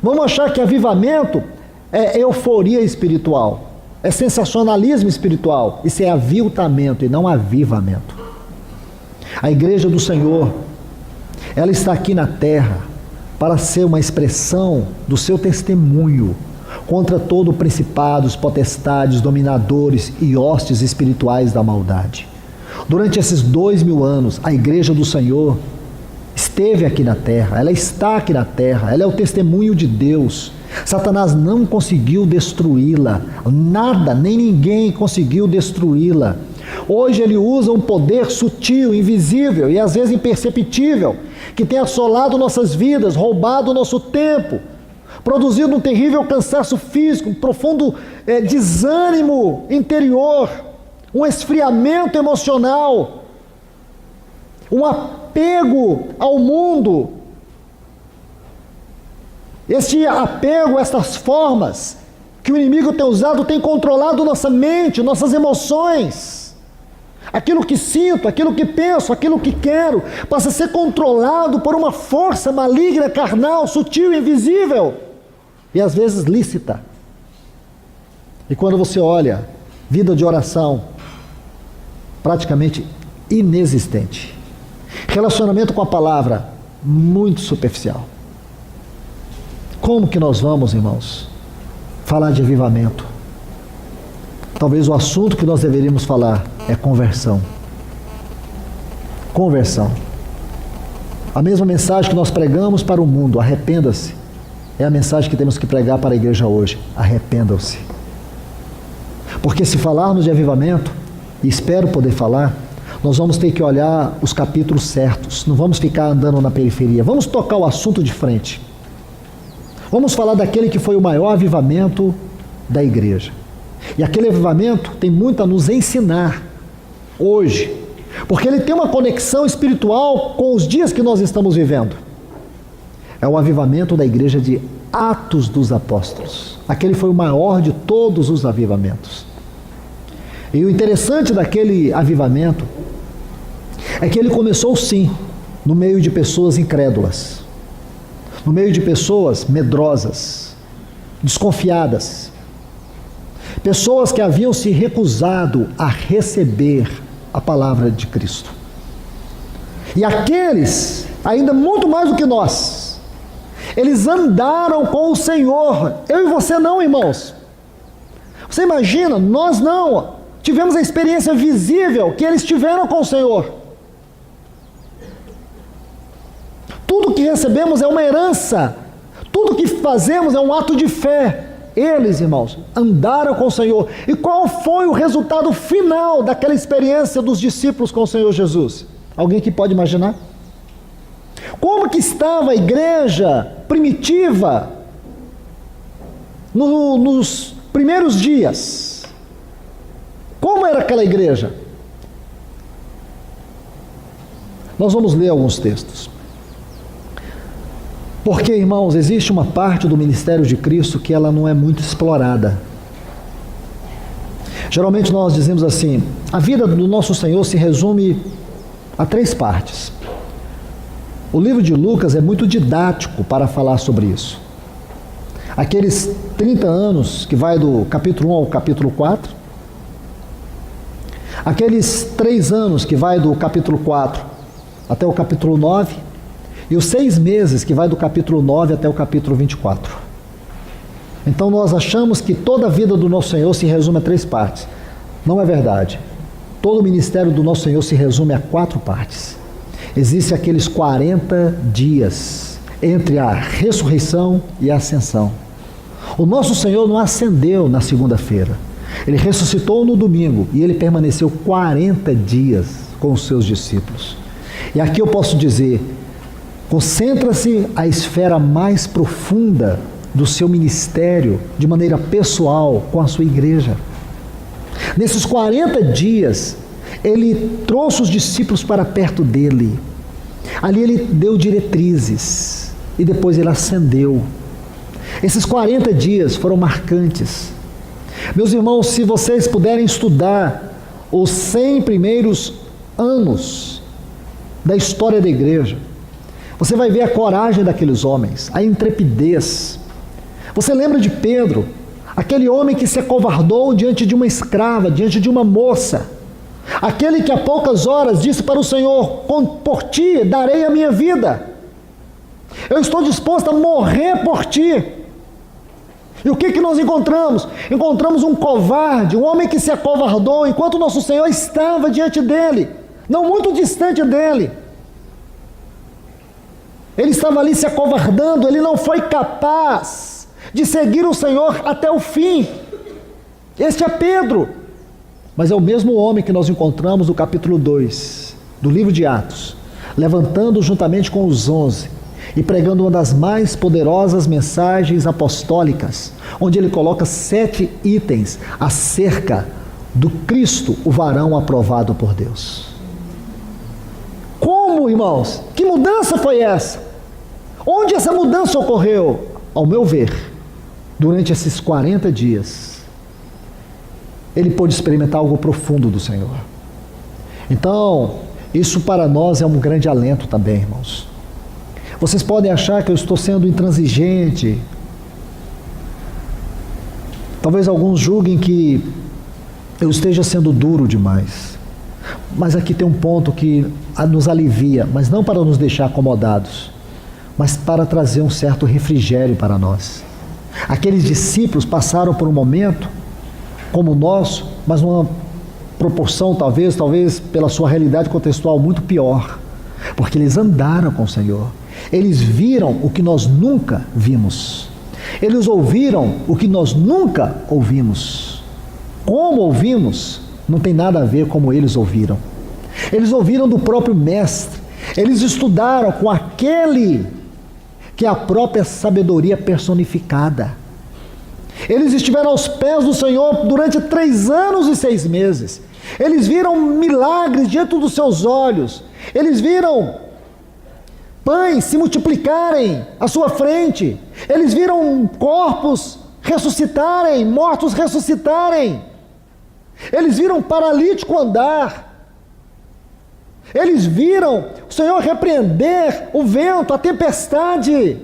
Vamos achar que avivamento é euforia espiritual, é sensacionalismo espiritual. Isso é aviltamento e não avivamento. A igreja do Senhor, ela está aqui na terra para ser uma expressão do seu testemunho contra todo principados, potestades, dominadores e hostes espirituais da maldade. Durante esses 2000 anos, a igreja do Senhor esteve aqui na terra, ela está aqui na terra, ela é o testemunho de Deus. Satanás não conseguiu destruí-la, nada, nem ninguém conseguiu destruí-la. Hoje ele usa um poder sutil, invisível e às vezes imperceptível, que tem assolado nossas vidas, roubado o nosso tempo, produzindo um terrível cansaço físico, um profundo desânimo interior, um esfriamento emocional, um apego ao mundo. Este apego, essas formas que o inimigo tem usado, tem controlado nossa mente, nossas emoções. Aquilo que sinto, aquilo que penso, aquilo que quero, passa a ser controlado por uma força maligna, carnal, sutil, invisível e às vezes lícita. E quando você olha, vida de oração praticamente inexistente, relacionamento com a palavra muito superficial. Como que nós vamos, irmãos, falar de avivamento? Talvez o assunto que nós deveríamos falar é conversão. Conversão. A mesma mensagem que nós pregamos para o mundo, arrependa-se, é a mensagem que temos que pregar para a igreja hoje. Arrependam-se. Porque se falarmos de avivamento, e espero poder falar, nós vamos ter que olhar os capítulos certos, não vamos ficar andando na periferia, vamos tocar o assunto de frente. Vamos falar daquele que foi o maior avivamento da igreja. E aquele avivamento tem muito a nos ensinar hoje, porque ele tem uma conexão espiritual com os dias que nós estamos vivendo. É o avivamento da igreja de Atos dos Apóstolos. Aquele foi o maior de todos os avivamentos. E o interessante daquele avivamento é que ele começou sim no meio de pessoas incrédulas, no meio de pessoas medrosas, desconfiadas, pessoas que haviam se recusado a receber a palavra de Cristo. E aqueles, ainda muito mais do que nós, eles andaram com o Senhor. Eu e você não, irmãos. Você imagina, nós não tivemos a experiência visível que eles tiveram com o Senhor. Tudo que recebemos é uma herança, tudo que fazemos é um ato de fé. Eles, irmãos, andaram com o Senhor. E qual foi o resultado final daquela experiência dos discípulos com o Senhor Jesus? Alguém que pode imaginar? Como que estava a igreja primitiva nos primeiros dias? Como era aquela igreja? Nós vamos ler alguns textos. Porque, irmãos, existe uma parte do ministério de Cristo que ela não é muito explorada. Geralmente nós dizemos assim, a vida do nosso Senhor se resume a 3 partes. O livro de Lucas é muito didático para falar sobre isso. Aqueles 30 anos que vai do capítulo 1 ao capítulo 4. Aqueles 3 anos que vai do capítulo 4 até o capítulo 9. E os 6 meses que vai do capítulo 9 até o capítulo 24. Então nós achamos que toda a vida do nosso Senhor se resume a 3 partes. Não é verdade. Todo o ministério do nosso Senhor se resume a 4 partes. Existem aqueles 40 dias entre a ressurreição e a ascensão. O nosso Senhor não ascendeu na segunda-feira. Ele ressuscitou no domingo e ele permaneceu 40 dias com os seus discípulos. E aqui eu posso dizer, concentra-se a esfera mais profunda do seu ministério de maneira pessoal com a sua igreja. Nesses 40 dias, ele trouxe os discípulos para perto dele. Ali ele deu diretrizes e depois ele ascendeu. Esses 40 dias foram marcantes. Meus irmãos, se vocês puderem estudar os 100 primeiros anos da história da igreja, você vai ver a coragem daqueles homens, a intrepidez, Você lembra de Pedro, aquele homem que se acovardou diante de uma escrava, diante de uma moça, aquele que há poucas horas disse para o Senhor: por ti darei a minha vida, eu estou disposto a morrer por ti. E o que nós encontramos? Encontramos um covarde, um homem que se acovardou enquanto nosso Senhor estava diante dele, não muito distante dele. Ele estava ali se acovardando, ele não foi capaz de seguir o Senhor até o fim. Este é Pedro. Mas é o mesmo homem que nós encontramos no capítulo 2 do livro de Atos, levantando juntamente com os 11 e pregando uma das mais poderosas mensagens apostólicas, onde ele coloca 7 itens acerca do Cristo, o varão aprovado por Deus. Como, irmãos? Que mudança foi essa? Onde essa mudança ocorreu? Ao meu ver, durante esses 40 dias, ele pôde experimentar algo profundo do Senhor. Então, isso para nós é um grande alento também, irmãos. Vocês podem achar que eu estou sendo intransigente. Talvez alguns julguem que eu esteja sendo duro demais. Mas aqui tem um ponto que nos alivia, mas não para nos deixar acomodados, mas para trazer um certo refrigério para nós. Aqueles discípulos passaram por um momento como o nosso, mas numa proporção talvez pela sua realidade contextual muito pior, porque eles andaram com o Senhor, eles viram o que nós nunca vimos, eles ouviram o que nós nunca ouvimos. Como ouvimos não tem nada a ver como eles ouviram. Eles ouviram do próprio Mestre, eles estudaram com aquele que é a própria sabedoria personificada. Eles estiveram aos pés do Senhor durante 3 anos e 6 meses. Eles viram milagres diante dos seus olhos. Eles viram pães se multiplicarem à sua frente. Eles viram corpos ressuscitarem, mortos ressuscitarem. Eles viram paralítico andar. Eles viram o Senhor repreender o vento, a tempestade.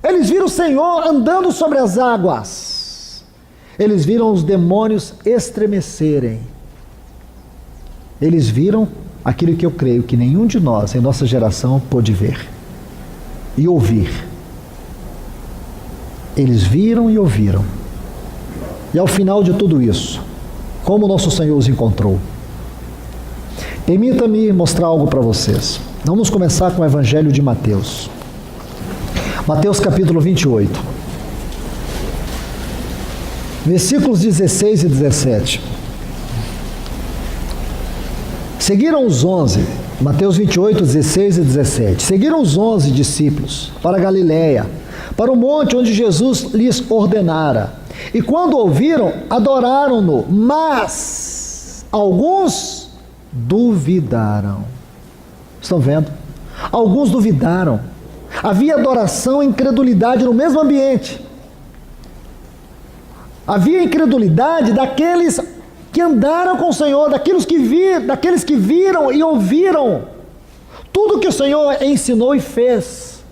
Eles viram o Senhor andando sobre as águas. Eles viram os demônios estremecerem. Eles viram aquilo que eu creio que nenhum de nós, em nossa geração, pôde ver e ouvir. Eles viram e ouviram. E ao final de tudo isso, como nosso Senhor os encontrou? Permita-me mostrar algo para vocês. Vamos começar com o Evangelho de Mateus. Mateus capítulo 28. Versículos 16 e 17. Seguiram os 11, Mateus 28, 16 e 17. Seguiram os 11 discípulos para Galiléia, para o monte onde Jesus lhes ordenara. E quando ouviram, adoraram-no, mas alguns duvidaram. Estão vendo? Alguns duvidaram. Havia adoração e incredulidade no mesmo ambiente. Havia incredulidade daqueles que andaram com o Senhor, daqueles que viram e ouviram tudo que o Senhor ensinou e fez.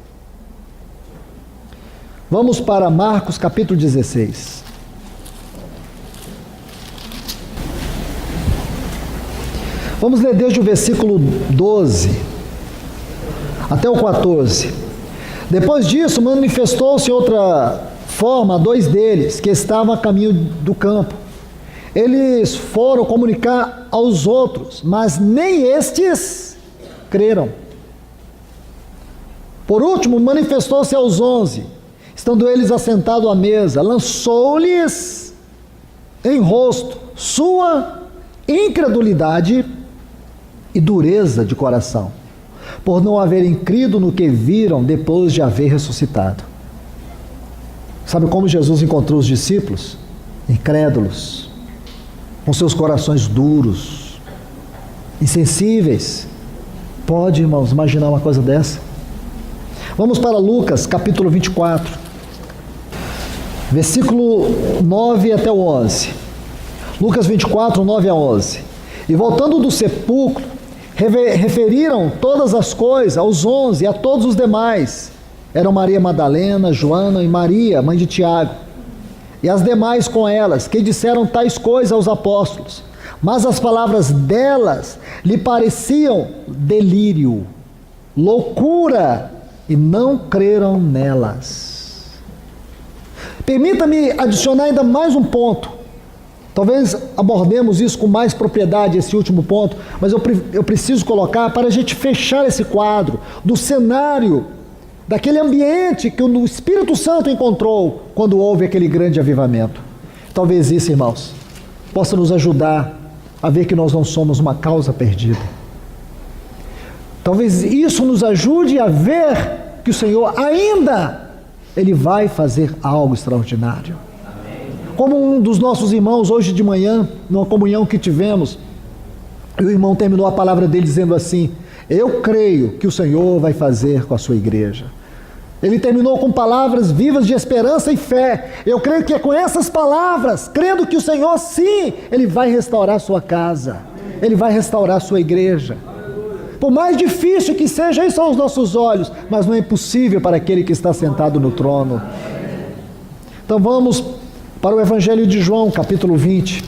Vamos para Marcos capítulo 16. Vamos ler desde o versículo 12 até o 14. Depois disso, manifestou-se outra forma a 2 deles, que estavam a caminho do campo. Eles foram comunicar aos outros, mas nem estes creram. Por último, manifestou-se aos 11, estando eles assentados à mesa, lançou-lhes em rosto sua incredulidade e dureza de coração, por não haverem crido no que viram depois de haver ressuscitado. Sabe como Jesus encontrou os discípulos? Incrédulos, com seus corações duros, insensíveis. Pode, irmãos, imaginar uma coisa dessa? Vamos para Lucas, capítulo 24, versículo 9 até o 11. Lucas 24, 9 a 11. E voltando do sepulcro, referiram todas as coisas aos 11 e a todos os demais. eram Maria Madalena, Joana e Maria, mãe de Tiago, e as demais com elas, que disseram tais coisas aos apóstolos. Mas as palavras delas lhe pareciam delírio, loucura, e não creram nelas. Permita-me adicionar ainda mais um ponto. Talvez abordemos isso com mais propriedade, esse último ponto, mas eu preciso colocar para a gente fechar esse quadro do cenário, daquele ambiente que o Espírito Santo encontrou quando houve aquele grande avivamento. Talvez isso, irmãos, possa nos ajudar a ver que nós não somos uma causa perdida. Talvez isso nos ajude a ver que o Senhor ainda, Ele vai fazer algo extraordinário. Como um dos nossos irmãos hoje de manhã, numa comunhão que tivemos, o irmão terminou a palavra dele dizendo assim: eu creio que o Senhor vai fazer com a sua igreja. Ele terminou com palavras vivas de esperança e fé. Eu creio que é com essas palavras, crendo que o Senhor, sim, Ele vai restaurar a sua casa, Ele vai restaurar a sua igreja. Por mais difícil que seja isso aos nossos olhos, mas não é impossível para aquele que está sentado no trono. Então vamos para o Evangelho de João, capítulo 20,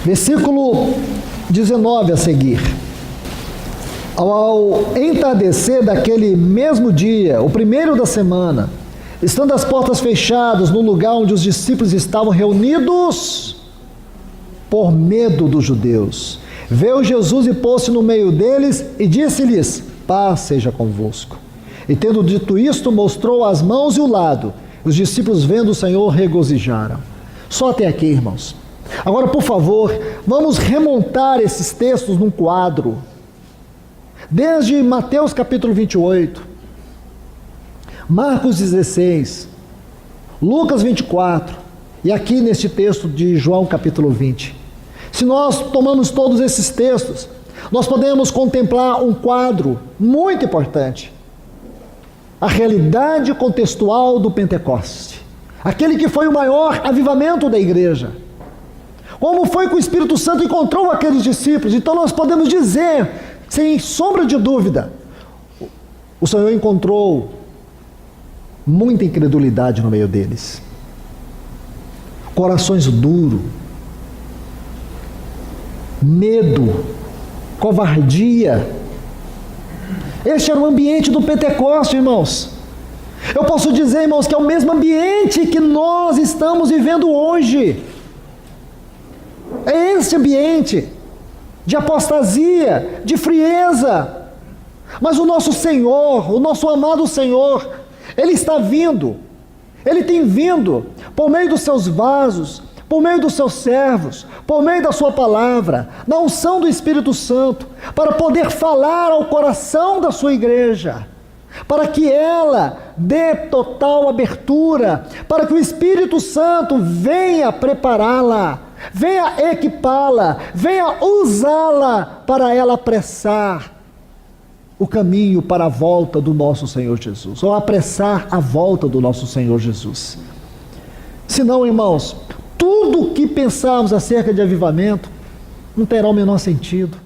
versículo 19 a seguir. Ao entardecer daquele mesmo dia, o primeiro da semana, estando as portas fechadas no lugar onde os discípulos estavam reunidos, por medo dos judeus, veio Jesus e pôs-se no meio deles e disse-lhes: paz seja convosco. E tendo dito isto, mostrou as mãos e o lado. Os discípulos, vendo o Senhor, regozijaram. Só até aqui, irmãos. Agora, por favor, vamos remontar esses textos num quadro. Desde Mateus capítulo 28, Marcos 16, Lucas 24, e aqui neste texto de João capítulo 20. Se nós tomamos todos esses textos, nós podemos contemplar um quadro muito importante. A realidade contextual do Pentecoste, aquele que foi o maior avivamento da igreja. Como foi que o Espírito Santo encontrou aqueles discípulos? Então nós podemos dizer, sem sombra de dúvida, o Senhor encontrou muita incredulidade no meio deles, corações duros, medo, covardia. Este era o ambiente do Pentecoste, irmãos. Eu posso dizer, irmãos, que é o mesmo ambiente que nós estamos vivendo hoje. É esse ambiente de apostasia, de frieza. Mas o nosso Senhor, o nosso amado Senhor, Ele está vindo. Ele tem vindo por meio dos seus vasos, por meio dos seus servos, por meio da sua palavra, na unção do Espírito Santo, para poder falar ao coração da sua igreja, para que ela dê total abertura, para que o Espírito Santo venha prepará-la, venha equipá-la, venha usá-la para ela apressar o caminho para a volta do nosso Senhor Jesus, ou apressar a volta do nosso Senhor Jesus. Senão, irmãos, tudo o que pensarmos acerca de avivamento não terá o menor sentido.